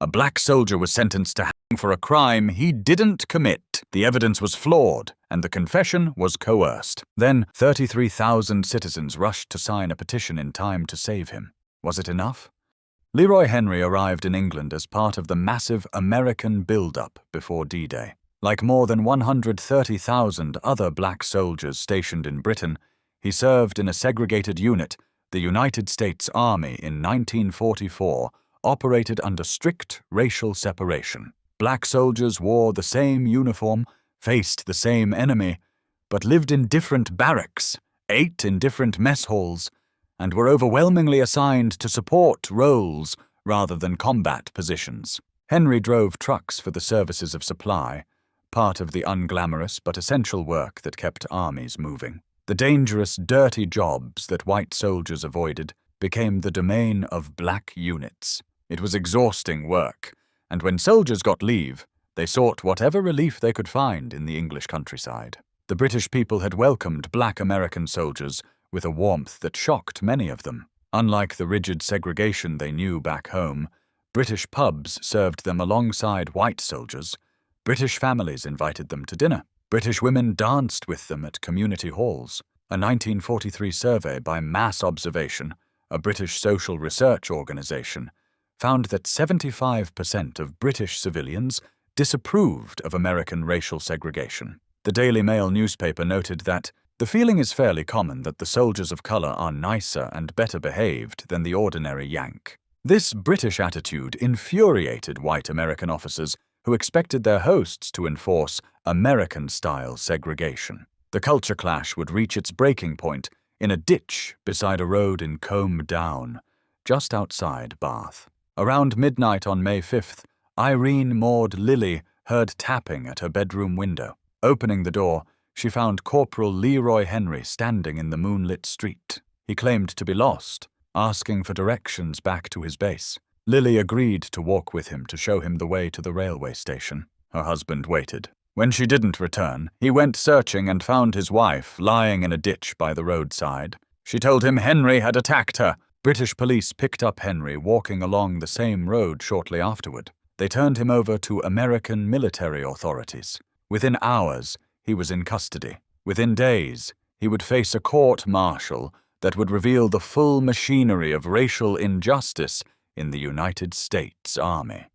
A black soldier was sentenced to hang for a crime he didn't commit. The evidence was flawed, and the confession was coerced. Then 33,000 citizens rushed to sign a petition in time to save him. Was it enough? Leroy Henry arrived in England as part of the massive American build-up before D-Day. Like more than 130,000 other black soldiers stationed in Britain, he served in a segregated unit. The United States Army in 1944 operated under strict racial separation. Black soldiers wore the same uniform, faced the same enemy, but lived in different barracks, ate in different mess halls, and were overwhelmingly assigned to support roles rather than combat positions. Henry drove trucks for the services of supply, part of the unglamorous but essential work that kept armies moving. The dangerous, dirty jobs that white soldiers avoided became the domain of black units. It was exhausting work, and when soldiers got leave, they sought whatever relief they could find in the English countryside. The British people had welcomed black American soldiers with a warmth that shocked many of them. Unlike the rigid segregation they knew back home, British pubs served them alongside white soldiers. British families invited them to dinner. British women danced with them at community halls. A 1943 survey by Mass Observation, a British social research organization, found that 75% of British civilians disapproved of American racial segregation. The Daily Mail newspaper noted that the feeling is fairly common that the soldiers of color are nicer and better behaved than the ordinary Yank. This British attitude infuriated white American officers who expected their hosts to enforce American-style segregation. The culture clash would reach its breaking point in a ditch beside a road in Combe Down, just outside Bath. Around midnight on May 5th, Irene Maud Lilly heard tapping at her bedroom window. Opening the door, she found Corporal Leroy Henry standing in the moonlit street. He claimed to be lost, asking for directions back to his base. Lilly agreed to walk with him to show him the way to the railway station. Her husband waited. When she didn't return, he went searching and found his wife lying in a ditch by the roadside. She told him Henry had attacked her. British police picked up Henry walking along the same road shortly afterward. They turned him over to American military authorities. Within hours, he was in custody. Within days, he would face a court-martial that would reveal the full machinery of racial injustice in the United States Army.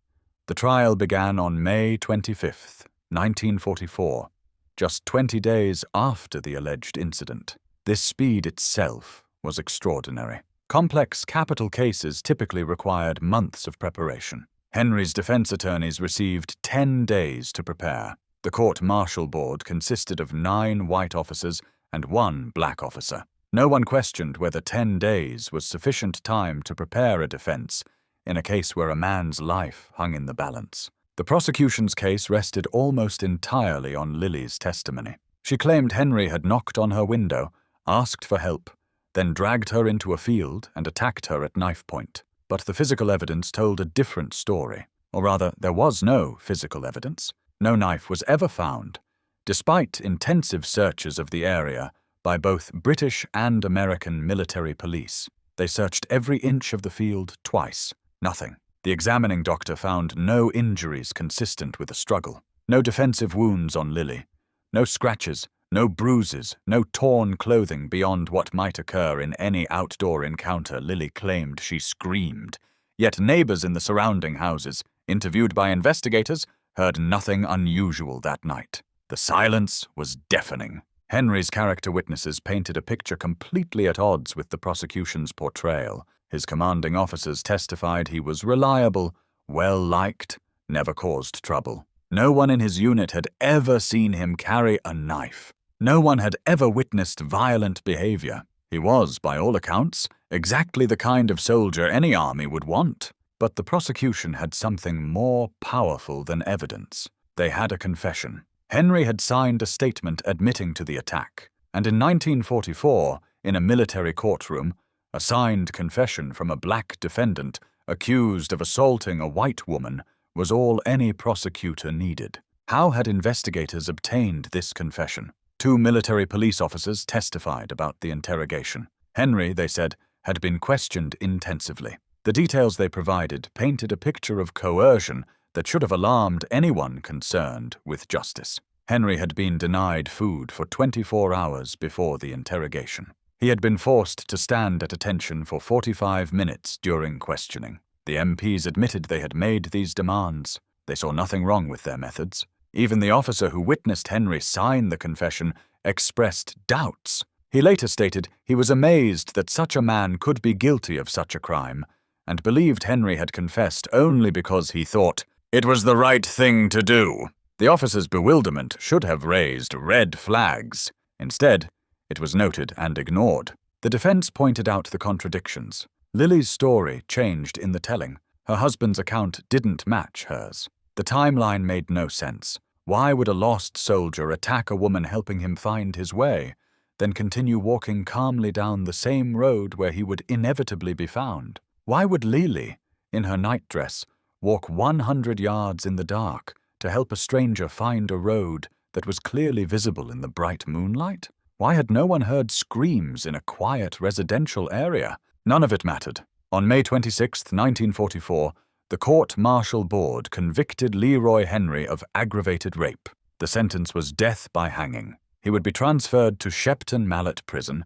The trial began on May 25th, 1944, just 20 days after the alleged incident. This speed itself was extraordinary. Complex capital cases typically required months of preparation. Henry's defense attorneys received 10 days to prepare. The court-martial board consisted of 9 white officers and 1 black officer. No one questioned whether 10 days was sufficient time to prepare a defense in a case where a man's life hung in the balance. The prosecution's case rested almost entirely on Lilly's testimony. She claimed Henry had knocked on her window, asked for help, then dragged her into a field and attacked her at knife point. But the physical evidence told a different story. Or rather, there was no physical evidence. No knife was ever found, despite intensive searches of the area by both British and American military police. They searched every inch of the field twice. Nothing. The examining doctor found no injuries consistent with a struggle. No defensive wounds on Lilly. No scratches, no bruises, no torn clothing beyond what might occur in any outdoor encounter. Lilly claimed she screamed. Yet neighbors in the surrounding houses, interviewed by investigators, heard nothing unusual that night. The silence was deafening. Henry's character witnesses painted a picture completely at odds with the prosecution's portrayal. His commanding officers testified he was reliable, well-liked, never caused trouble. No one in his unit had ever seen him carry a knife. No one had ever witnessed violent behavior. He was, by all accounts, exactly the kind of soldier any army would want. But the prosecution had something more powerful than evidence. They had a confession. Henry had signed a statement admitting to the attack, and in 1944, in a military courtroom, a signed confession from a black defendant accused of assaulting a white woman was all any prosecutor needed. How had investigators obtained this confession? 2 military police officers testified about the interrogation. Henry, they said, had been questioned intensively. The details they provided painted a picture of coercion that should have alarmed anyone concerned with justice. Henry had been denied food for 24 hours before the interrogation. He had been forced to stand at attention for 45 minutes during questioning. The MPs admitted they had made these demands. They saw nothing wrong with their methods. Even the officer who witnessed Henry sign the confession expressed doubts. He later stated he was amazed that such a man could be guilty of such a crime, and believed Henry had confessed only because he thought it was the right thing to do. The officer's bewilderment should have raised red flags. Instead, it was noted and ignored. The defense pointed out the contradictions. Lily's story changed in the telling. Her husband's account didn't match hers. The timeline made no sense. Why would a lost soldier attack a woman helping him find his way, then continue walking calmly down the same road where he would inevitably be found? Why would Lily, in her nightdress, walk 100 yards in the dark to help a stranger find a road that was clearly visible in the bright moonlight? Why had no one heard screams in a quiet residential area? None of it mattered. On May 26, 1944, the court-martial board convicted Leroy Henry of aggravated rape. The sentence was death by hanging. He would be transferred to Shepton Mallet Prison,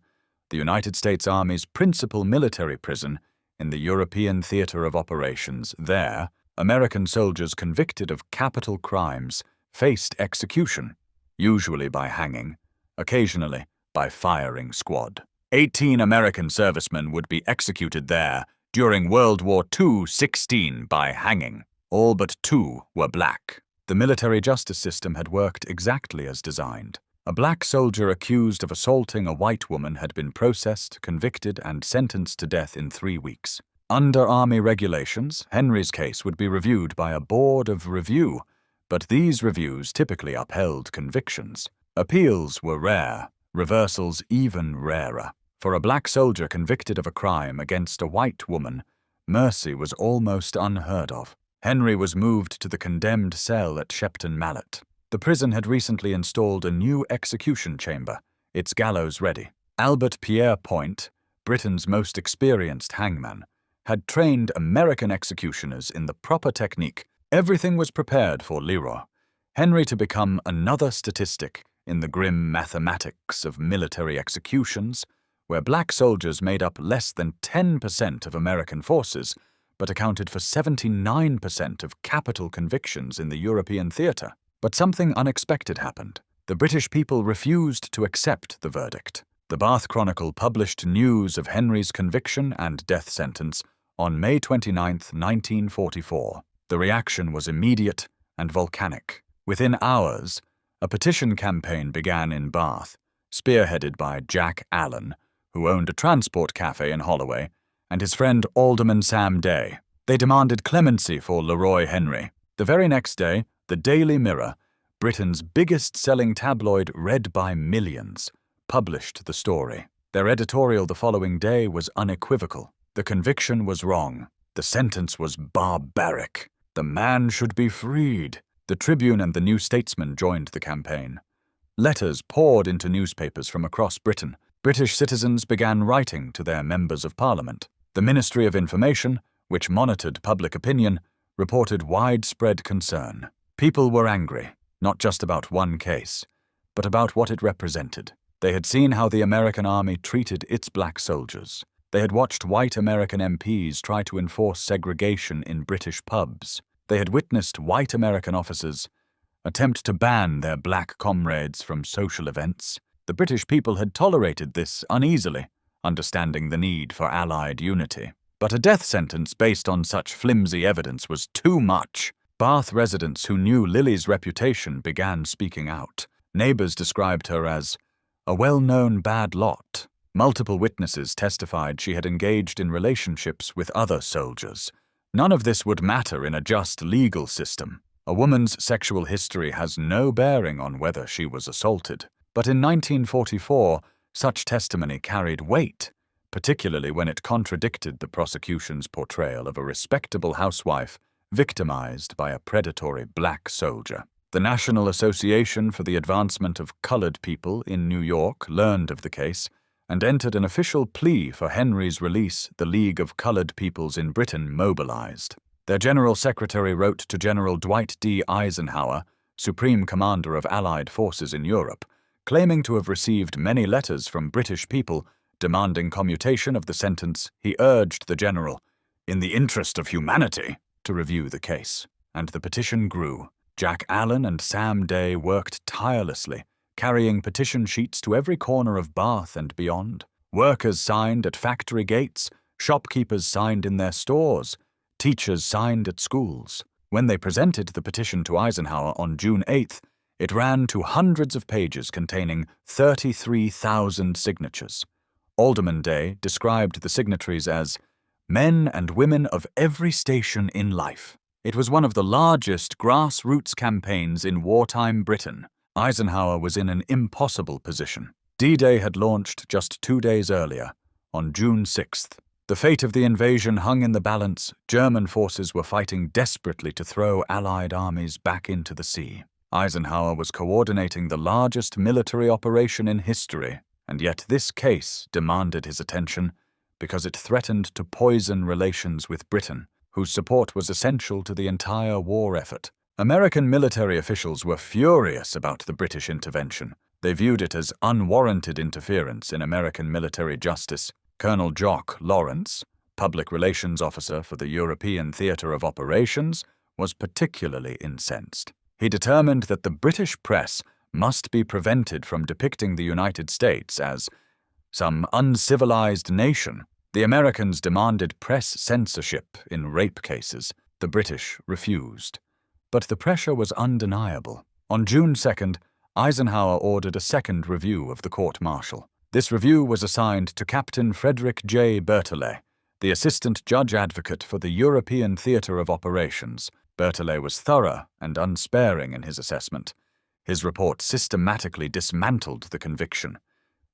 the United States Army's principal military prison in the European Theater of Operations. There, American soldiers convicted of capital crimes faced execution, usually by hanging, occasionally by firing squad. 18 American servicemen would be executed there during World War II, 16 by hanging. All but 2 were black. The military justice system had worked exactly as designed. A black soldier accused of assaulting a white woman had been processed, convicted, and sentenced to death in 3 weeks. Under Army regulations, Henry's case would be reviewed by a board of review, but these reviews typically upheld convictions. Appeals were rare, reversals even rarer. For a black soldier convicted of a crime against a white woman, mercy was almost unheard of. Henry was moved to the condemned cell at Shepton Mallet. The prison had recently installed a new execution chamber, its gallows ready. Albert Pierre Point, Britain's most experienced hangman, had trained American executioners in the proper technique. Everything was prepared for Leroy Henry to become another statistic in the grim mathematics of military executions, where black soldiers made up less than 10% of American forces, but accounted for 79% of capital convictions in the European theater. But something unexpected happened. The British people refused to accept the verdict. The Bath Chronicle published news of Henry's conviction and death sentence on May 29, 1944. The reaction was immediate and volcanic. Within hours, a petition campaign began in Bath, spearheaded by Jack Allen, who owned a transport cafe in Holloway, and his friend Alderman Sam Day. They demanded clemency for Leroy Henry. The very next day, the Daily Mirror, Britain's biggest-selling tabloid read by millions, published the story. Their editorial the following day was unequivocal. The conviction was wrong. The sentence was barbaric. The man should be freed. The Tribune and the New Statesman joined the campaign. Letters poured into newspapers from across Britain. British citizens began writing to their members of Parliament. The Ministry of Information, which monitored public opinion, reported widespread concern. People were angry, not just about one case, but about what it represented. They had seen how the American Army treated its black soldiers. They had watched white American MPs try to enforce segregation in British pubs. They had witnessed white American officers attempt to ban their black comrades from social events. The British people had tolerated this uneasily, understanding the need for Allied unity. But a death sentence based on such flimsy evidence was too much. Bath residents who knew Lily's reputation began speaking out. Neighbors described her as a well-known bad lot. Multiple witnesses testified she had engaged in relationships with other soldiers. None of this would matter in a just legal system. A woman's sexual history has no bearing on whether she was assaulted. But in 1944, such testimony carried weight, particularly when it contradicted the prosecution's portrayal of a respectable housewife victimized by a predatory black soldier. The National Association for the Advancement of Colored People in New York learned of the case and entered an official plea for Henry's release. The League of Colored Peoples in Britain mobilized. Their General Secretary wrote to General Dwight D. Eisenhower, Supreme Commander of Allied forces in Europe, claiming to have received many letters from British people demanding commutation of the sentence. He urged the general, in the interest of humanity, to review the case. And the petition grew. Jack Allen and Sam Day worked tirelessly, carrying petition sheets to every corner of Bath and beyond. Workers signed at factory gates, shopkeepers signed in their stores, teachers signed at schools. When they presented the petition to Eisenhower on June 8th, it ran to hundreds of pages containing 33,000 signatures. Alderman Day described the signatories as men and women of every station in life. It was one of the largest grassroots campaigns in wartime Britain. Eisenhower was in an impossible position. D-Day had launched just 2 days earlier, on June 6th. The fate of the invasion hung in the balance. German forces were fighting desperately to throw Allied armies back into the sea. Eisenhower was coordinating the largest military operation in history, and yet this case demanded his attention because it threatened to poison relations with Britain, whose support was essential to the entire war effort. American military officials were furious about the British intervention. They viewed it as unwarranted interference in American military justice. Colonel Jock Lawrence, public relations officer for the European Theatre of Operations, was particularly incensed. He determined that the British press must be prevented from depicting the United States as some uncivilized nation. The Americans demanded press censorship in rape cases. The British refused. But the pressure was undeniable. On June 2nd, Eisenhower ordered a second review of the court-martial. This review was assigned to Captain Frederick J. Berthollet, the Assistant Judge Advocate for the European Theatre of Operations. Berthollet was thorough and unsparing in his assessment. His report systematically dismantled the conviction.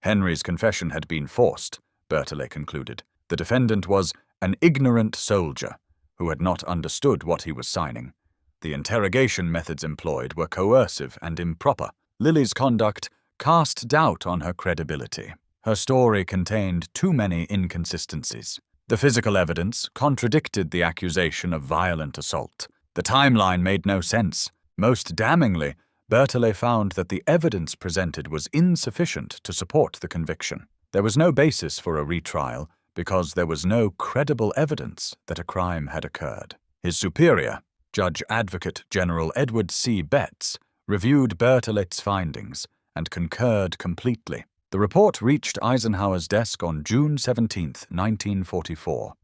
Henry's confession had been forced, Berthollet concluded. The defendant was an ignorant soldier who had not understood what he was signing. The interrogation methods employed were coercive and improper. Lily's conduct cast doubt on her credibility. Her story contained too many inconsistencies. The physical evidence contradicted the accusation of violent assault. The timeline made no sense. Most damningly, Berthollet found that the evidence presented was insufficient to support the conviction. There was no basis for a retrial because there was no credible evidence that a crime had occurred. His superior, Judge Advocate General Edward C. Betts, reviewed Berthollet's findings and concurred completely. The report reached Eisenhower's desk on June 17, 1944.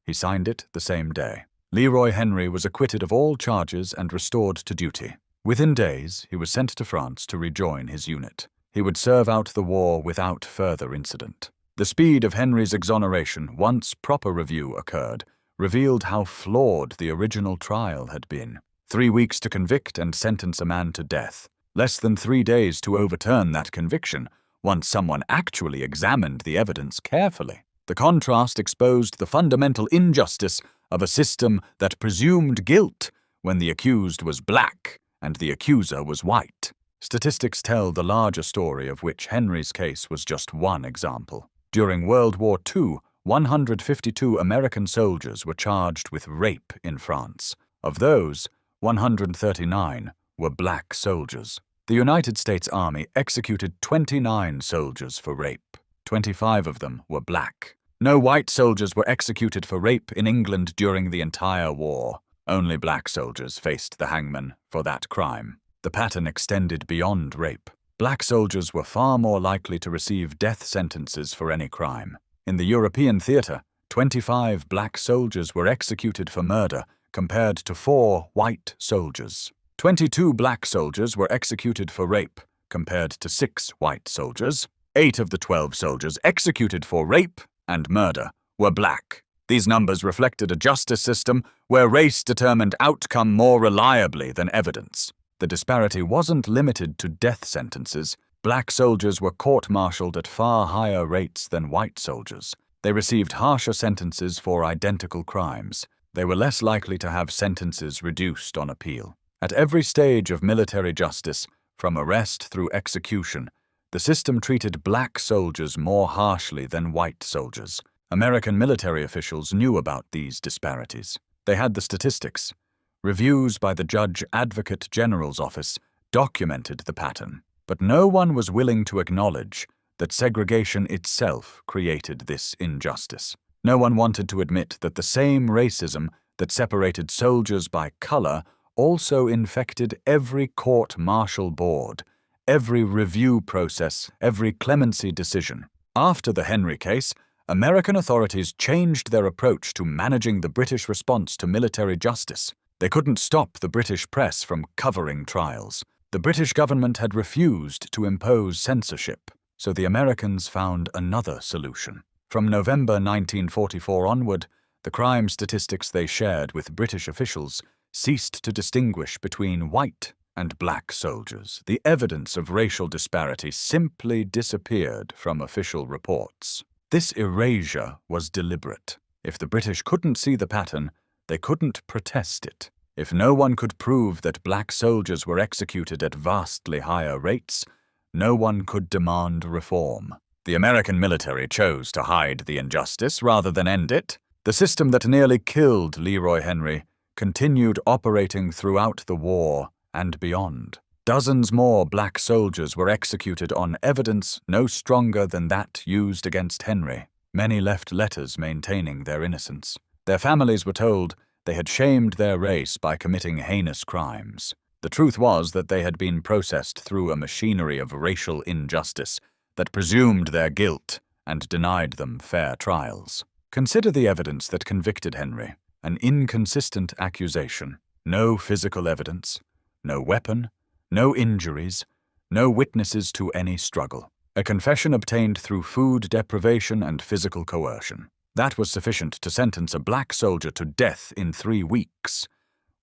He signed it the same day. Leroy Henry was acquitted of all charges and restored to duty. Within days, he was sent to France to rejoin his unit. He would serve out the war without further incident. The speed of Henry's exoneration, once proper review occurred, revealed how flawed the original trial had been. 3 weeks to convict and sentence a man to death. Less than 3 days to overturn that conviction, once someone actually examined the evidence carefully. The contrast exposed the fundamental injustice of a system that presumed guilt when the accused was black and the accuser was white. Statistics tell the larger story, of which Henry's case was just one example. During World War II, 152 American soldiers were charged with rape in France. Of those, 139 were black soldiers. The United States Army executed 29 soldiers for rape. 25 of them were black. No white soldiers were executed for rape in England during the entire war. Only black soldiers faced the hangman for that crime. The pattern extended beyond rape. Black soldiers were far more likely to receive death sentences for any crime. In the European theatre, 25 black soldiers were executed for murder, compared to 4 white soldiers. 22 black soldiers were executed for rape, compared to 6 white soldiers. 8 of the 12 soldiers executed for rape and murder were black. These numbers reflected a justice system where race determined outcome more reliably than evidence. The disparity wasn't limited to death sentences. Black soldiers were court-martialed at far higher rates than white soldiers. They received harsher sentences for identical crimes. They were less likely to have sentences reduced on appeal. At every stage of military justice, from arrest through execution, The system treated black soldiers more harshly than white soldiers. American military officials knew about these disparities. They had the statistics. Reviews by the Judge Advocate General's office documented the pattern. But no one was willing to acknowledge that segregation itself created this injustice. No one wanted to admit that the same racism that separated soldiers by color also infected every court-martial board, every review process, every clemency decision. After the Henry case, American authorities changed their approach to managing the British response to military justice. They couldn't stop the British press from covering trials. The British government had refused to impose censorship, so the Americans found another solution. From November 1944 onward, the crime statistics they shared with British officials ceased to distinguish between white and black soldiers. The evidence of racial disparity simply disappeared from official reports. This erasure was deliberate. If the British couldn't see the pattern, they couldn't protest it. If no one could prove that black soldiers were executed at vastly higher rates, no one could demand reform. The American military chose to hide the injustice rather than end it. The system that nearly killed Leroy Henry continued operating throughout the war and beyond. Dozens more black soldiers were executed on evidence no stronger than that used against Henry. Many left letters maintaining their innocence. Their families were told they had shamed their race by committing heinous crimes. The truth was that they had been processed through a machinery of racial injustice that presumed their guilt and denied them fair trials. Consider the evidence that convicted Henry: an inconsistent accusation, no physical evidence, no weapon, no injuries, no witnesses to any struggle. A confession obtained through food deprivation and physical coercion. That was sufficient to sentence a black soldier to death in 3 weeks.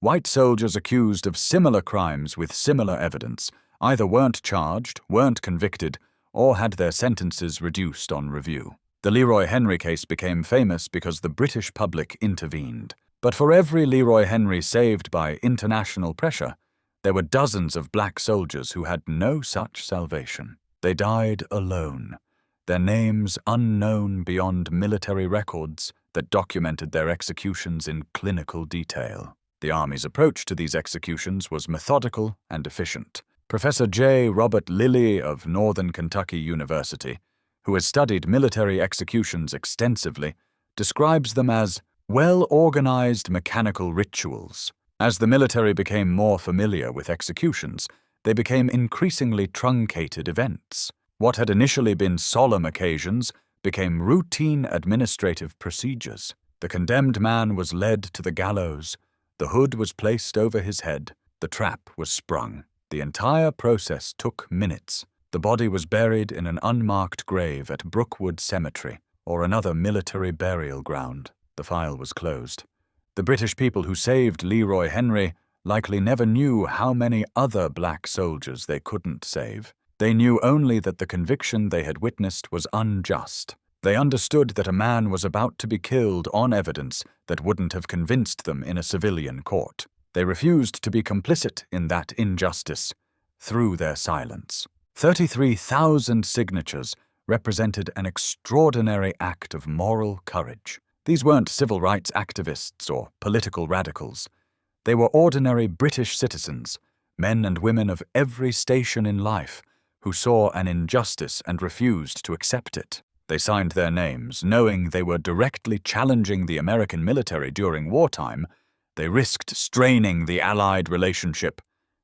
White soldiers accused of similar crimes with similar evidence either weren't charged, weren't convicted, or had their sentences reduced on review. The Leroy Henry case became famous because the British public intervened. But for every Leroy Henry saved by international pressure, there were dozens of black soldiers who had no such salvation. They died alone, their names unknown beyond military records that documented their executions in clinical detail. The Army's approach to these executions was methodical and efficient. Professor J. Robert Lilly of Northern Kentucky University, who has studied military executions extensively, describes them as well-organized mechanical rituals. As the military became more familiar with executions, they became increasingly truncated events. What had initially been solemn occasions became routine administrative procedures. The condemned man was led to the gallows. The hood was placed over his head. The trap was sprung. The entire process took minutes. The body was buried in an unmarked grave at Brookwood Cemetery or another military burial ground. The file was closed. The British people who saved Leroy Henry likely never knew how many other black soldiers they couldn't save. They knew only that the conviction they had witnessed was unjust. They understood that a man was about to be killed on evidence that wouldn't have convinced them in a civilian court. They refused to be complicit in that injustice through their silence. 33,000 signatures represented an extraordinary act of moral courage. These weren't civil rights activists or political radicals. They were ordinary British citizens, men and women of every station in life, who saw an injustice and refused to accept it. They signed their names, knowing they were directly challenging the American military during wartime. They risked straining the Allied relationship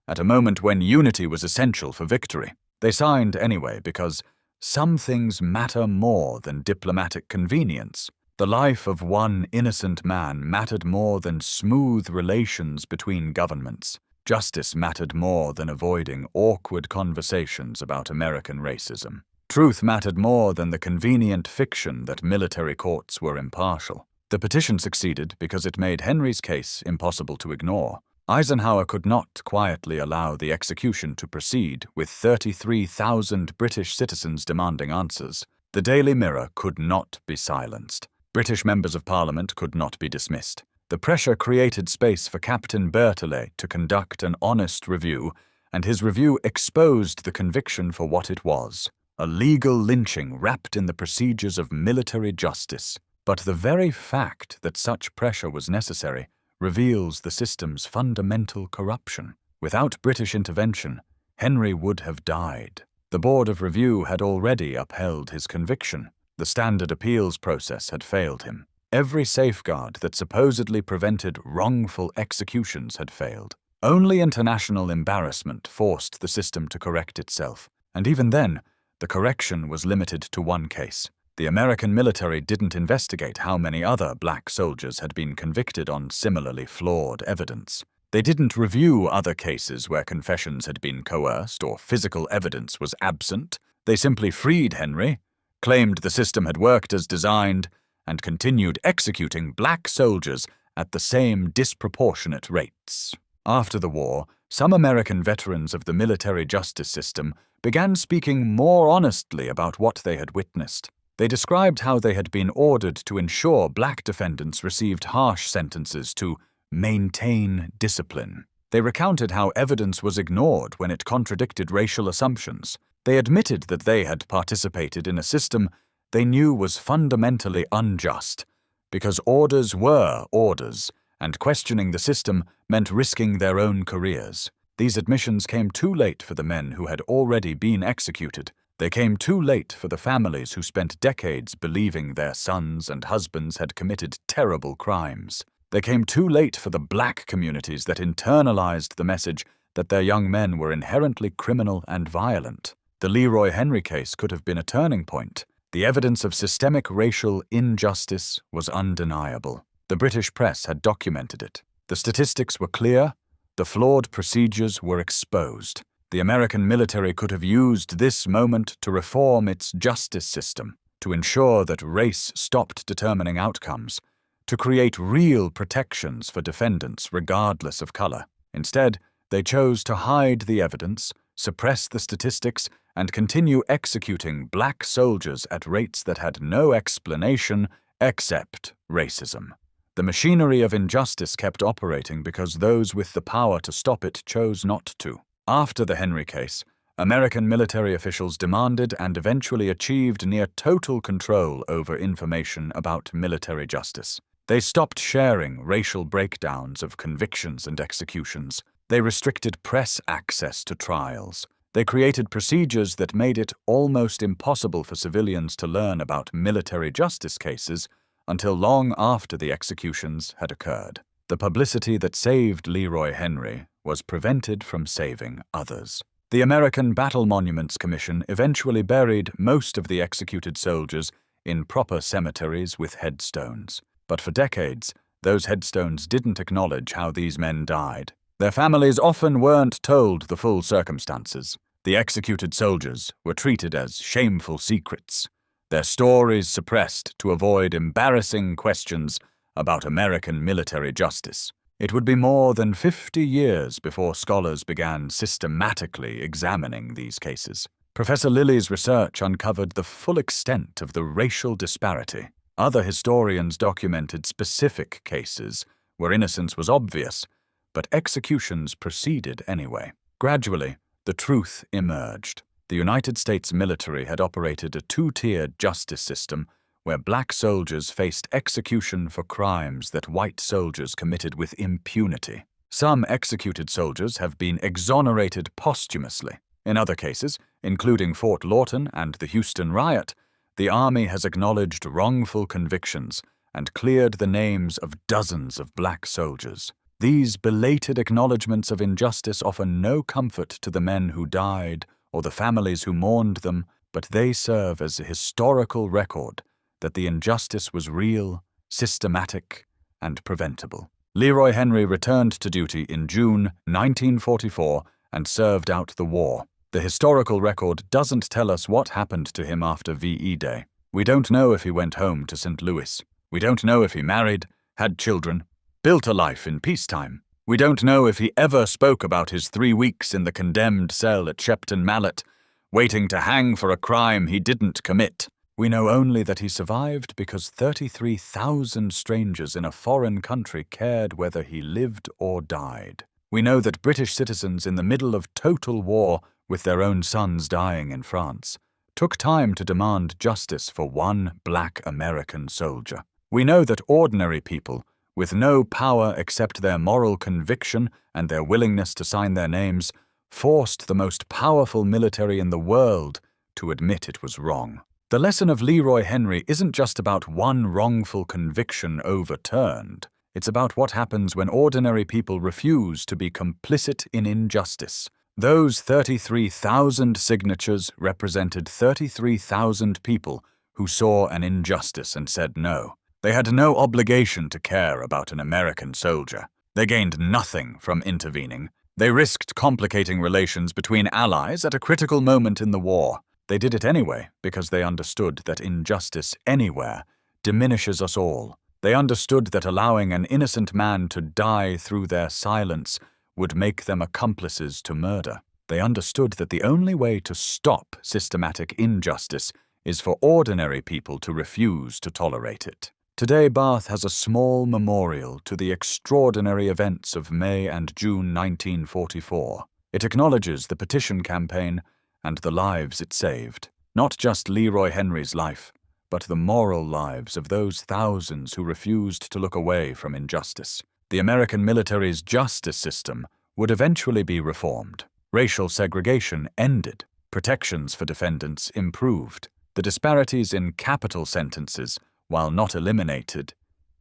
at a moment when unity was essential for victory. They signed anyway because some things matter more than diplomatic convenience. The life of one innocent man mattered more than smooth relations between governments. Justice mattered more than avoiding awkward conversations about American racism. Truth mattered more than the convenient fiction that military courts were impartial. The petition succeeded because it made Henry's case impossible to ignore. Eisenhower could not quietly allow the execution to proceed with 33,000 British citizens demanding answers. The Daily Mirror could not be silenced. British members of Parliament could not be dismissed. The pressure created space for Captain Berthollet to conduct an honest review, and his review exposed the conviction for what it was: a legal lynching wrapped in the procedures of military justice. But the very fact that such pressure was necessary reveals the system's fundamental corruption. Without British intervention, Henry would have died. The Board of Review had already upheld his conviction. The standard appeals process had failed him. Every safeguard that supposedly prevented wrongful executions had failed. Only international embarrassment forced the system to correct itself, and even then, the correction was limited to one case. The American military didn't investigate how many other black soldiers had been convicted on similarly flawed evidence. They didn't review other cases where confessions had been coerced or physical evidence was absent. They simply freed Henry, claimed the system had worked as designed, and continued executing black soldiers at the same disproportionate rates. After the war, some American veterans of the military justice system began speaking more honestly about what they had witnessed. They described how they had been ordered to ensure black defendants received harsh sentences to maintain discipline. They recounted how evidence was ignored when it contradicted racial assumptions. They admitted that they had participated in a system they knew was fundamentally unjust, because orders were orders, and questioning the system meant risking their own careers. These admissions came too late for the men who had already been executed. They came too late for the families who spent decades believing their sons and husbands had committed terrible crimes. They came too late for the black communities that internalized the message that their young men were inherently criminal and violent. The Leroy Henry case could have been a turning point. The evidence of systemic racial injustice was undeniable. The British press had documented it. The statistics were clear. The flawed procedures were exposed. The American military could have used this moment to reform its justice system, to ensure that race stopped determining outcomes, to create real protections for defendants regardless of color. Instead, they chose to hide the evidence, suppress the statistics, and continue executing black soldiers at rates that had no explanation except racism. The machinery of injustice kept operating because those with the power to stop it chose not to. After the Henry case, American military officials demanded and eventually achieved near total control over information about military justice. They stopped sharing racial breakdowns of convictions and executions. They restricted press access to trials. They created procedures that made it almost impossible for civilians to learn about military justice cases until long after the executions had occurred. The publicity that saved Leroy Henry was prevented from saving others. The American Battle Monuments Commission eventually buried most of the executed soldiers in proper cemeteries with headstones. But for decades, those headstones didn't acknowledge how these men died. Their families often weren't told the full circumstances. The executed soldiers were treated as shameful secrets, their stories suppressed to avoid embarrassing questions about American military justice. It would be more than 50 years before scholars began systematically examining these cases. Professor Lilly's research uncovered the full extent of the racial disparity. Other historians documented specific cases where innocence was obvious, but executions proceeded anyway. Gradually, the truth emerged. The United States military had operated a two-tiered justice system where black soldiers faced execution for crimes that white soldiers committed with impunity. Some executed soldiers have been exonerated posthumously. In other cases, including Fort Lawton and the Houston riot, the Army has acknowledged wrongful convictions and cleared the names of dozens of black soldiers. These belated acknowledgments of injustice offer no comfort to the men who died or the families who mourned them, but they serve as a historical record that the injustice was real, systematic, and preventable. Leroy Henry returned to duty in June 1944 and served out the war. The historical record doesn't tell us what happened to him after VE Day. We don't know if he went home to St. Louis. We don't know if he married, had children, built a life in peacetime. We don't know if he ever spoke about his 3 weeks in the condemned cell at Shepton, Mallet, waiting to hang for a crime he didn't commit. We know only that he survived because 33,000 strangers in a foreign country cared whether he lived or died. We know that British citizens in the middle of total war, with their own sons dying in France, took time to demand justice for one black American soldier. We know that ordinary people, with no power except their moral conviction and their willingness to sign their names, forced the most powerful military in the world to admit it was wrong. The lesson of Leroy Henry isn't just about one wrongful conviction overturned. It's about what happens when ordinary people refuse to be complicit in injustice. Those 33,000 signatures represented 33,000 people who saw an injustice and said no. They had no obligation to care about an American soldier. They gained nothing from intervening. They risked complicating relations between allies at a critical moment in the war. They did it anyway because they understood that injustice anywhere diminishes us all. They understood that allowing an innocent man to die through their silence would make them accomplices to murder. They understood that the only way to stop systematic injustice is for ordinary people to refuse to tolerate it. Today, Bath has a small memorial to the extraordinary events of May and June 1944. It acknowledges the petition campaign and the lives it saved. Not just Leroy Henry's life, but the moral lives of those thousands who refused to look away from injustice. The American military's justice system would eventually be reformed. Racial segregation ended. Protections for defendants improved. The disparities in capital sentences, while not eliminated,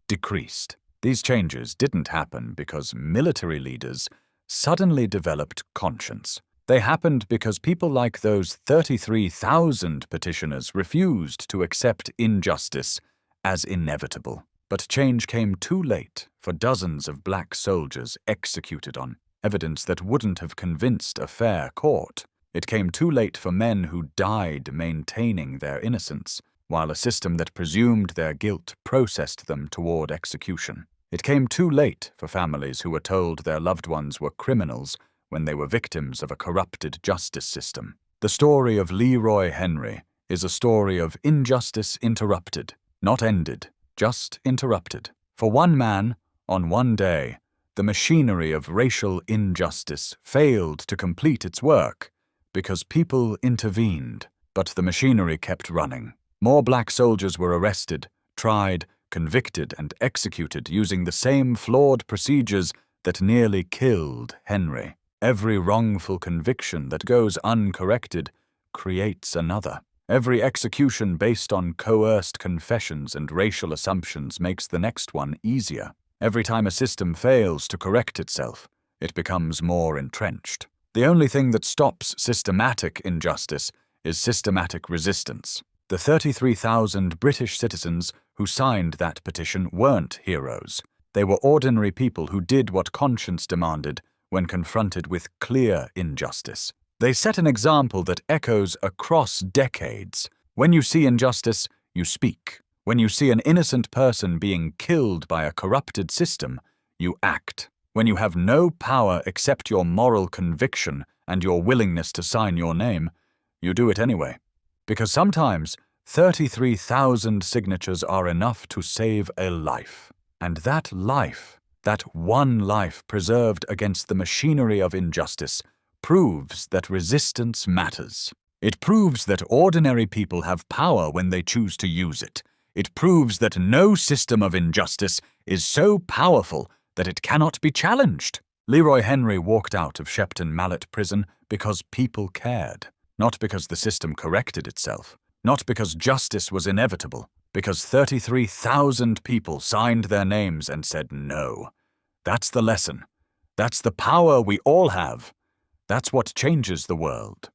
decreased. These changes didn't happen because military leaders suddenly developed conscience. They happened because people like those 33,000 petitioners refused to accept injustice as inevitable. But change came too late for dozens of black soldiers executed on evidence that wouldn't have convinced a fair court. It came too late for men who died maintaining their innocence, while a system that presumed their guilt processed them toward execution. It came too late for families who were told their loved ones were criminals when they were victims of a corrupted justice system. The story of Leroy Henry is a story of injustice interrupted, not ended, just interrupted. For one man, on one day, the machinery of racial injustice failed to complete its work because people intervened, but the machinery kept running. More black soldiers were arrested, tried, convicted, and executed using the same flawed procedures that nearly killed Henry. Every wrongful conviction that goes uncorrected creates another. Every execution based on coerced confessions and racial assumptions makes the next one easier. Every time a system fails to correct itself, it becomes more entrenched. The only thing that stops systematic injustice is systematic resistance. The 33,000 British citizens who signed that petition weren't heroes. They were ordinary people who did what conscience demanded when confronted with clear injustice. They set an example that echoes across decades. When you see injustice, you speak. When you see an innocent person being killed by a corrupted system, you act. When you have no power except your moral conviction and your willingness to sign your name, you do it anyway. Because sometimes 33,000 signatures are enough to save a life. And that life, that one life preserved against the machinery of injustice, proves that resistance matters. It proves that ordinary people have power when they choose to use it. It proves that no system of injustice is so powerful that it cannot be challenged. Leroy Henry walked out of Shepton Mallet prison because people cared, not because the system corrected itself, not because justice was inevitable, because 33,000 people signed their names and said no. That's the lesson. That's the power we all have. That's what changes the world.